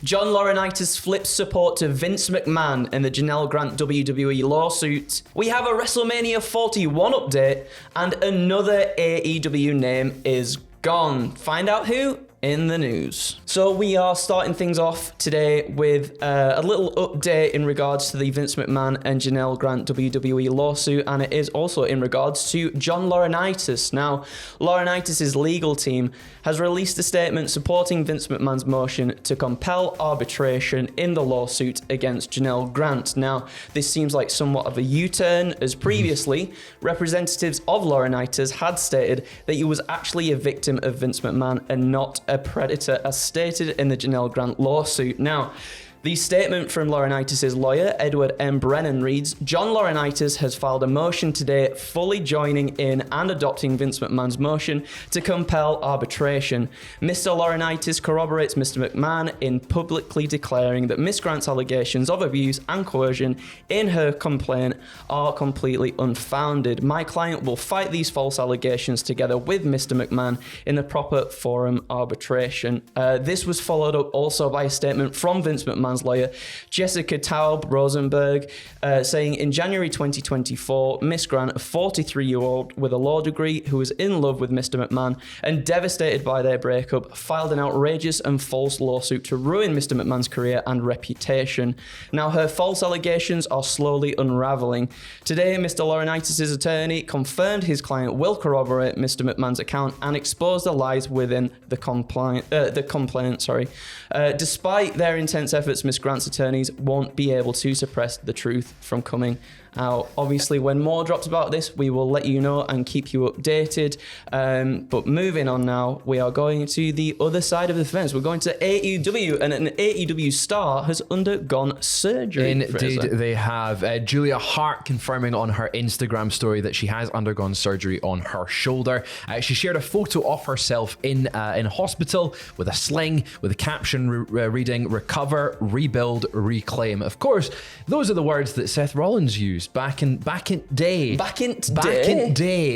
John Laurinaitis flips support to Vince McMahon in the Janel Grant WWE lawsuit. We have a WrestleMania 41 update, and another AEW name is gone. Find out who in the news. So we are starting things off today with a little update in regards to the Vince McMahon and Janel Grant WWE lawsuit, and it is also in regards to John Laurinaitis. Now, Laurinaitis' legal team has released a statement supporting Vince McMahon's motion to compel arbitration in the lawsuit against Janel Grant. Now, this seems like somewhat of a U-turn, as previously, representatives of Laurinaitis had stated that he was actually a victim of Vince McMahon and not a predator, as stated in the Janel Grant lawsuit. Now, the statement from Laurinaitis' lawyer, Edward M. Brennan, reads, John Laurinaitis has filed a motion today fully joining in and adopting Vince McMahon's motion to compel arbitration. Mr. Laurinaitis corroborates Mr. McMahon in publicly declaring that Ms. Grant's allegations of abuse and coercion in her complaint are completely unfounded. My client will fight these false allegations together with Mr. McMahon in the proper forum arbitration. This was followed up also by a statement from Vince McMahon's lawyer, Jessica Taub Rosenberg, saying in January 2024, Miss Grant, a 43-year-old with a law degree who was in love with Mr. McMahon and devastated by their breakup, filed an outrageous and false lawsuit to ruin Mr. McMahon's career and reputation. Now, her false allegations are slowly unraveling. Today, Mr. Laurinaitis' attorney confirmed his client will corroborate Mr. McMahon's account and expose the lies within the complaint. Despite their intense efforts, Miss Grant's attorneys won't be able to suppress the truth from coming out. Obviously, when more drops about this, we will let you know and keep you updated. But moving on now, we are going to the other side of the fence. We're going to AEW, and an AEW star has undergone surgery. Indeed, they have. Julia Hart confirming on her Instagram story that she has undergone surgery on her shoulder. She shared a photo of herself in hospital with a sling, with a caption reading, recover, rebuild, reclaim. Of course, those are the words that Seth Rollins used back in day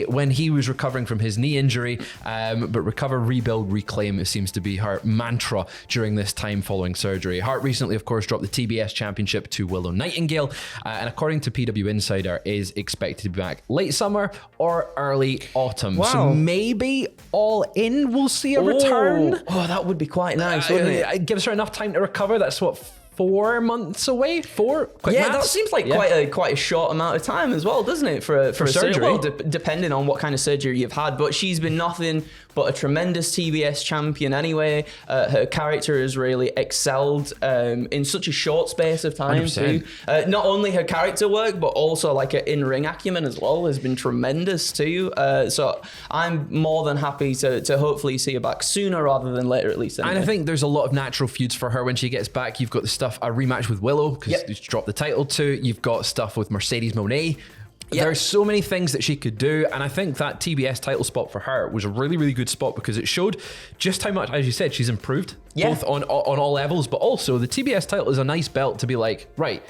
when he was recovering from his knee injury. But recover, rebuild, reclaim, it seems to be her mantra during this time following surgery. Hart recently, of course, dropped the TBS championship to Willow Nightingale, and according to PW Insider, is expected to be back late summer or early autumn. Wow. So maybe All In will see a return. Oh, that would be quite nice, wouldn't it? Gives her enough time to recover. That's what, 4 months away? Quick yeah, maths? that seems like quite a short amount of time as well, doesn't it, for surgery? Well, depending on what kind of surgery you've had, but she's been nothing but a tremendous TBS champion anyway. Her character has really excelled in such a short space of time 100%. too. Not only her character work, but also like her in-ring acumen as well has been tremendous too. So I'm more than happy to hopefully see her back sooner rather than later, at least. Anyway. And I think there's a lot of natural feuds for her when she gets back. You've got the stuff, a rematch with Willow, because she dropped the title to. You've got stuff with Mercedes Moné. Yep. There's so many things that she could do, and I think that TBS title spot for her was a really, really good spot because it showed just how much, as you said, she's improved, both on all levels, but also the TBS title is a nice belt to be like, right,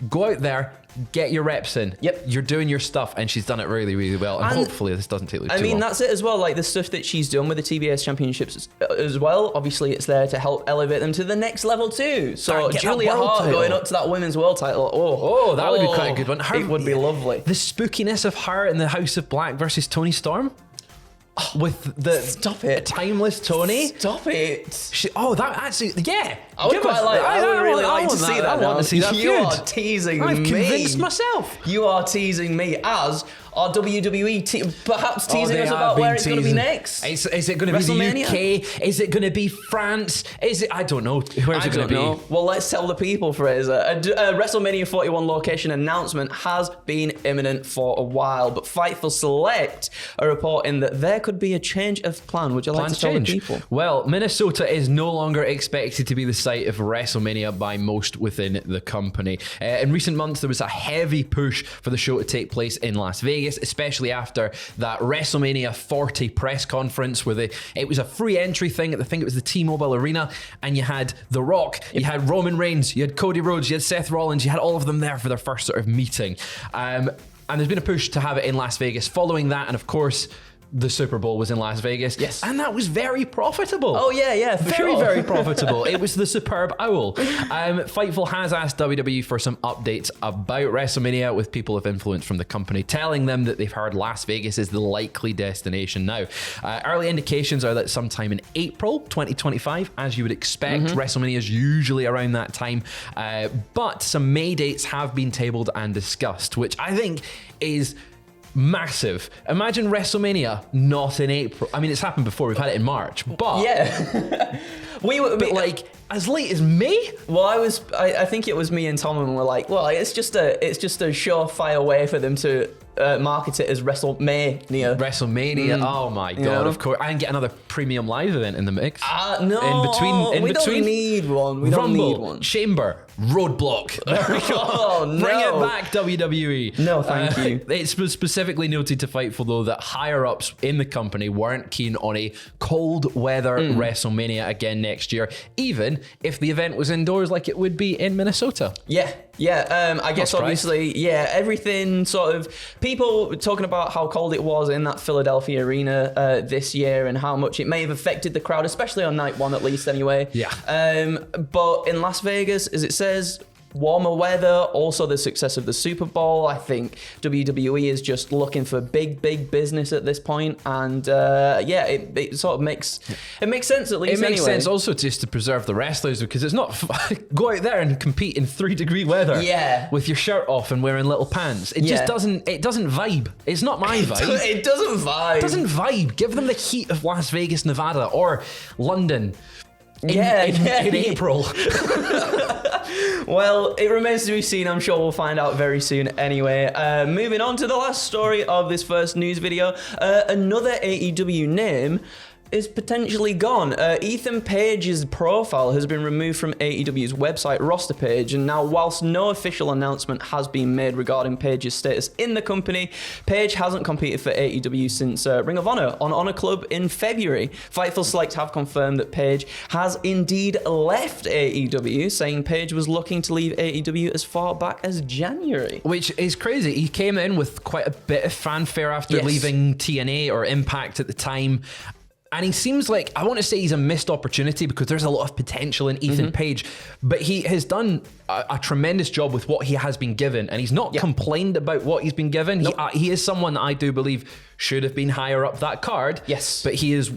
go out there, get your reps in. Yep. You're doing your stuff, and she's done it really, really well, and hopefully this doesn't take too long. That's it as well, like the stuff that she's done with the TBS championships as well, obviously it's there to help elevate them to the next level too. So Julia Hart going up to that women's world title, that would be quite a good one. It would be lovely. The spookiness of her in the House of Black versus Toni Storm. With the Stop it, timeless Toni. Stop it. That actually, yeah. I would really like to see that. I want to see that. You are teasing me. I've convinced myself. You are teasing me, as are WWE perhaps teasing us about where it's going to be next. Is it going to be the UK? Is it going to be France? I don't know. Where's it going to be? Well, let's tell the people, Fraser. A WrestleMania 41 location announcement has been imminent for a while, but Fightful Select are reporting that there could be a change of plan. Would you like to tell the people? Well, Minnesota is no longer expected to be the site of WrestleMania by most within the company. In recent months, there was a heavy push for the show to take place in Las Vegas, especially after that WrestleMania 40 press conference where it was a free entry thing. I think it was the T-Mobile Arena, and you had The Rock, you had Roman Reigns, you had Cody Rhodes, you had Seth Rollins, you had all of them there for their first sort of meeting. And there's been a push to have it in Las Vegas following that, and of course, the Super Bowl was in Las Vegas. Yes. And that was very profitable. Oh, yeah, for very, sure. very profitable. It was the superb owl. Fightful has asked WWE for some updates about WrestleMania with people of influence from the company, telling them that they've heard Las Vegas is the likely destination now. Early indications are that sometime in April 2025, as you would expect, WrestleMania is usually around that time. But some May dates have been tabled and discussed, which I think is massive. Imagine WrestleMania not in April. I mean, it's happened before. We've had it in March, but Yeah. but like as late as May. Well, I think it was me and Tom, and we're like, well, it's just a surefire way for them to market it as WrestleMania. WrestleMania. Oh my god! Of course, and get another premium live event in the mix. No, we don't need one. We don't Rumble, need one. Chamber, Roadblock. There we go. Oh, no. Bring it back, WWE. No, thank you. It's specifically noted to Fightful, though, that higher-ups in the company weren't keen on a cold weather WrestleMania again next year, even if the event was indoors like it would be in Minnesota. Yeah. I guess obviously, everything sort of people talking about how cold it was in that Philadelphia arena this year and how much it may have affected the crowd, especially on night one at least anyway. Yeah. But in Las Vegas, as it says, warmer weather, also the success of the Super Bowl. I think WWE is just looking for big business at this point, and it sort of makes sense at least. It makes sense also just to preserve the wrestlers, because it's not go out there and compete in 3-degree weather. Yeah. With your shirt off and wearing little pants. It just doesn't vibe. It's not my vibe. It doesn't vibe. It doesn't vibe. Give them the heat of Las Vegas, Nevada, or London. In April. Well, it remains to be seen. I'm sure we'll find out very soon anyway. Moving on to the last story of this first news video. Another AEW name is potentially gone. Ethan Page's profile has been removed from AEW's website roster page, and now whilst no official announcement has been made regarding Page's status in the company, Page hasn't competed for AEW since Ring of Honor on Honor Club in February. Fightful Select have confirmed that Page has indeed left AEW, saying Page was looking to leave AEW as far back as January. Which is crazy. He came in with quite a bit of fanfare after leaving TNA or Impact at the time. And he seems like, I want to say he's a missed opportunity, because there's a lot of potential in Ethan Page, but he has done a tremendous job with what he has been given, and he's not complained about what he's been given. Nope. He is someone that I do believe should have been higher up that card. Yes. But he has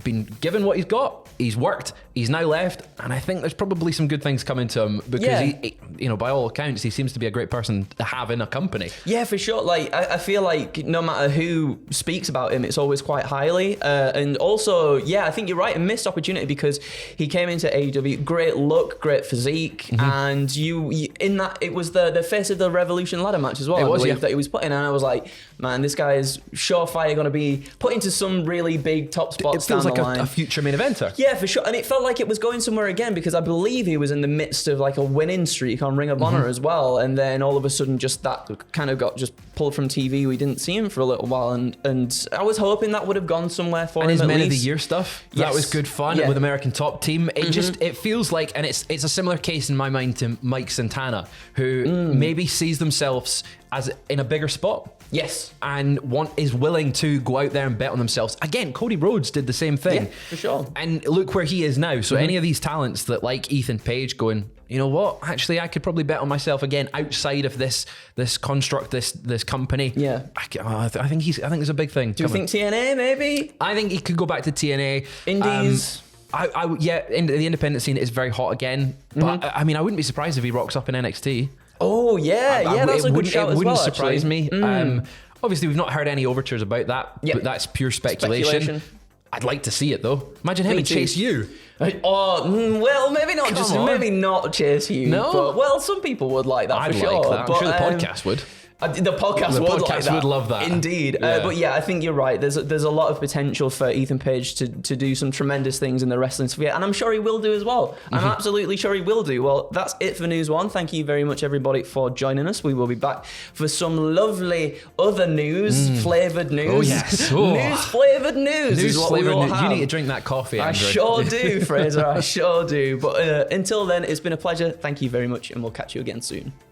been given what he's got. He's worked, he's now left, and I think there's probably some good things coming to him, because he, by all accounts, he seems to be a great person to have in a company. Yeah, for sure. Like, I feel like no matter who speaks about him, it's always quite highly. And also, I think you're right, a missed opportunity, because he came into AEW, great look, great physique, and you in that, it was the face of the Revolution ladder match as well. It was, that he was put in, and I was like, man, this guy is surefire going to be put into some really big top spots. It feels like a future main eventer. Yeah, for sure. And it felt like it was going somewhere again, because I believe he was in the midst of like a winning streak on Ring of Honor as well. And then all of a sudden just that kind of got just pulled from TV. We didn't see him for a little while. And I was hoping that would have gone somewhere for him. And his at Men least. of the Year stuff, that was good fun with American Top Team. It it feels like, and it's a similar case in my mind to Mike Santana, who maybe sees themselves as in a bigger spot. Yes. And is willing to go out there and bet on themselves. Again, Cody Rhodes did the same thing. Yeah, for sure. And look where he is now. So any of these talents that like Ethan Page going, you know what, actually I could probably bet on myself again outside of this construct, this company. Yeah. I think there's a big thing. Do you think TNA maybe? I think he could go back to TNA. Indies. The independent scene is very hot again. But I mean, I wouldn't be surprised if he rocks up in NXT. Oh, that's a good shout as well. It wouldn't surprise me. Obviously, we've not heard any overtures about that, but that's pure speculation. I'd like to see it, though. Imagine him and Chase U. Well, maybe not maybe not Chase U. No? But, well, some people would like that for sure. That. I'm sure the podcast would. The podcast would love that. Indeed. But I think you're right. There's a lot of potential for Ethan Page to do some tremendous things in the wrestling sphere, and I'm sure he will do as well. I'm absolutely sure he will do. Well, that's it for News One. Thank you very much, everybody, for joining us. We will be back for some lovely other news-flavoured news. Oh, yes. News-flavoured news is what we will have. You need to drink that coffee, Andrew. I sure do, Fraser. I sure do. But until then, it's been a pleasure. Thank you very much, and we'll catch you again soon.